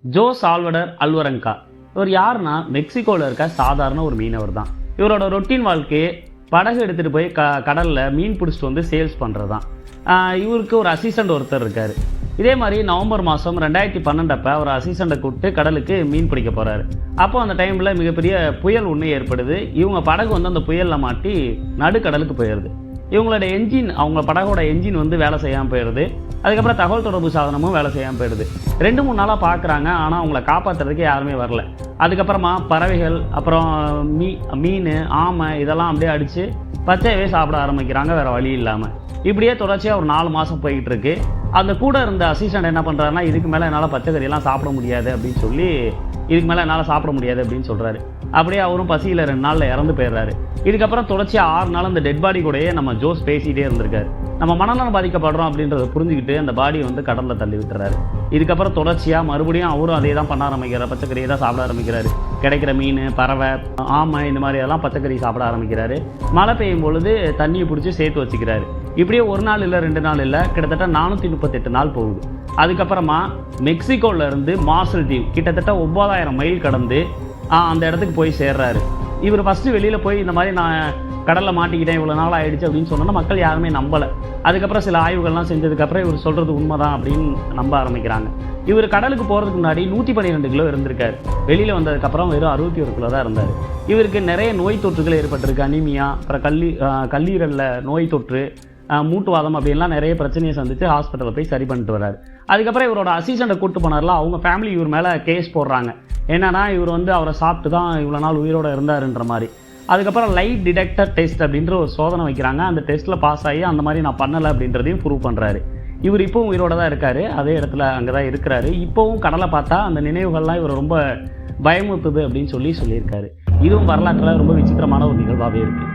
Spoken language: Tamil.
Joe Salvador அல்வரங்கா. இவர் யாருன்னா மெக்சிகோவில் இருக்க சாதாரண ஒரு மீனவர் தான். இவரோட ரொட்டீன் வாழ்க்கையே படகு எடுத்துகிட்டு போய் கடலில் மீன் பிடிச்சிட்டு வந்து சேல்ஸ் பண்ணுறது தான். இவருக்கு ஒரு அசிஸ்டண்ட் ஒருத்தர் இருக்கார். இதே மாதிரி நவம்பர் மாதம் 2012 அவர் அசிஸ்டண்ட்டை கூப்பிட்டு கடலுக்கு மீன் பிடிக்க போகிறாரு. அப்போ அந்த டைமில் மிகப்பெரிய புயல் ஒன்று ஏற்படுது. இவங்க படகு வந்து அந்த புயலில் மாட்டி நடுக்கடலுக்கு போயிடுது. இவங்களோட என்ஜின், அவங்க படகோட என்ஜின் வந்து வேலை செய்யாமல் போயிடுது. அதுக்கப்புறம் தகவல் தொடர்பு சாதனமும் வேலை செய்யாமல் போயிடுது. 2-3 நாளாக பார்க்குறாங்க, ஆனால் அவங்கள காப்பாற்றுறதுக்கு யாருமே வரல. அதுக்கப்புறமா பறவைகள், அப்புறம் மீன், ஆமை இதெல்லாம் அப்படியே அடித்து பச்சையவே சாப்பிட ஆரம்பிக்கிறாங்க வேறு வழி இல்லாமல். இப்படியே தொடர்ச்சியாக ஒரு 4 மாதம் போய்கிட்டு இருக்கு. அந்த கூட இருந்த அசிஸ்டண்ட் என்ன பண்ணுறாருன்னா, இதுக்கு மேலே என்னால் பச்சை கறியெல்லாம் சாப்பிட முடியாது அப்படின்னு சொல்லி, இதுக்கு மேலே என்னால் சாப்பிட முடியாது அப்படின்னு சொல்கிறாரு. அப்படியே அவரும் பசியில் 2 நாளில் இறந்து போயிடுறாரு. இதுக்கப்புறம் தொடர்ச்சியாக 6 நாள் அந்த டெட் பாடி கூடயே நம்ம ஜோஸ் பேசிகிட்டே இருந்திருக்காரு. நம்ம மனநலம் பாதிக்கப்படுறோம் அப்படின்றத புரிஞ்சுக்கிட்டு அந்த பாடியை வந்து கடலில் தள்ளி விட்டுறாரு. இதுக்கப்புறம் தொடர்ச்சியாக மறுபடியும் அவரும் அதே தான் பண்ண ஆரம்பிக்கிறார். பச்சைக்கறியை தான் சாப்பிட ஆரம்பிக்கிறாரு. கிடைக்கிற மீன், பறவை, ஆமை இந்த மாதிரி எல்லாம் பச்சைக்கறி சாப்பிட ஆரம்பிக்கிறாரு. மழை பெய்யும் பொழுது தண்ணியை பிடிச்சி சேர்த்து வச்சுக்கிறாரு. இப்படியே 1 நாள் இல்லை 2 நாள் இல்லை, கிட்டத்தட்ட 438 நாள் போகுது. அதுக்கப்புறமா மெக்சிகோவிலேருந்து மார்ஷல் தீவு கிட்டத்தட்ட 9000 மைல் கடந்து அந்த இடத்துக்கு போய் சேர்றாரு. இவர் ஃபஸ்ட்டு வெளியில் போய் இந்த மாதிரி நான் கடலில் மாட்டிக்கிட்டேன், இவ்வளோ நாள் ஆகிடுச்சு அப்படின்னு சொன்னோன்னா மக்கள் யாருமே நம்பலை. அதுக்கப்புறம் சில ஆய்வுகள்லாம் செஞ்சதுக்கப்புறம் இவர் சொல்கிறது உண்மை தான் அப்படின்னு நம்ப ஆரம்பிக்கிறாங்க. இவர் கடலுக்கு போகிறதுக்கு முன்னாடி 112 கிலோ இருந்திருக்காரு. வெளியில் வந்ததுக்கப்புறம் வெறும் 61 கிலோ தான் இருந்தார். இவருக்கு நிறைய நோய் தொற்றுகள் ஏற்பட்டிருக்கு. அனீமியா, அப்புறம் கல்லீரலில் நோய் தொற்று, மூட்டுவாதம் அப்படின்லாம் நிறைய பிரச்சனையை சந்தித்து ஹாஸ்பிட்டலில் போய் சரி பண்ணிட்டு வர்றாரு. அதுக்கப்புறம் இவரோட அசிஸ்டண்ட்டை கூப்பிட்டு போனார்ல, அவங்க ஃபேமிலி இவர் மேலே கேஸ் போடுறாங்க. என்னன்னா இவர் வந்து அவரை சாப்பிட்டு தான் இவ்வளோ நாள் உயிரோடு இருந்தாருன்ற மாதிரி. அதுக்கப்புறம் லைட் டிடெக்டர் டெஸ்ட் அப்படின்ற ஒரு சோதனை வைக்கிறாங்க. அந்த டெஸ்ட்டில் பாஸ் ஆகி அந்த மாதிரி நான் பண்ணலை அப்படின்றதையும் ப்ரூவ் பண்ணுறாரு. இவர் இப்போவும் உயிரோடு தான் இருக்கார். அதே இடத்துல அங்கே தான் இருக்கிறாரு. இப்போவும் கடலை பார்த்தா அந்த நினைவுகள்லாம் இவர் ரொம்ப பயமுறுத்துது அப்படின்னு சொல்லியிருக்காரு. இதுவும் வரலாற்றில் ரொம்ப விசித்திரமான ஒரு நிகழ்வாகவே இருக்குது.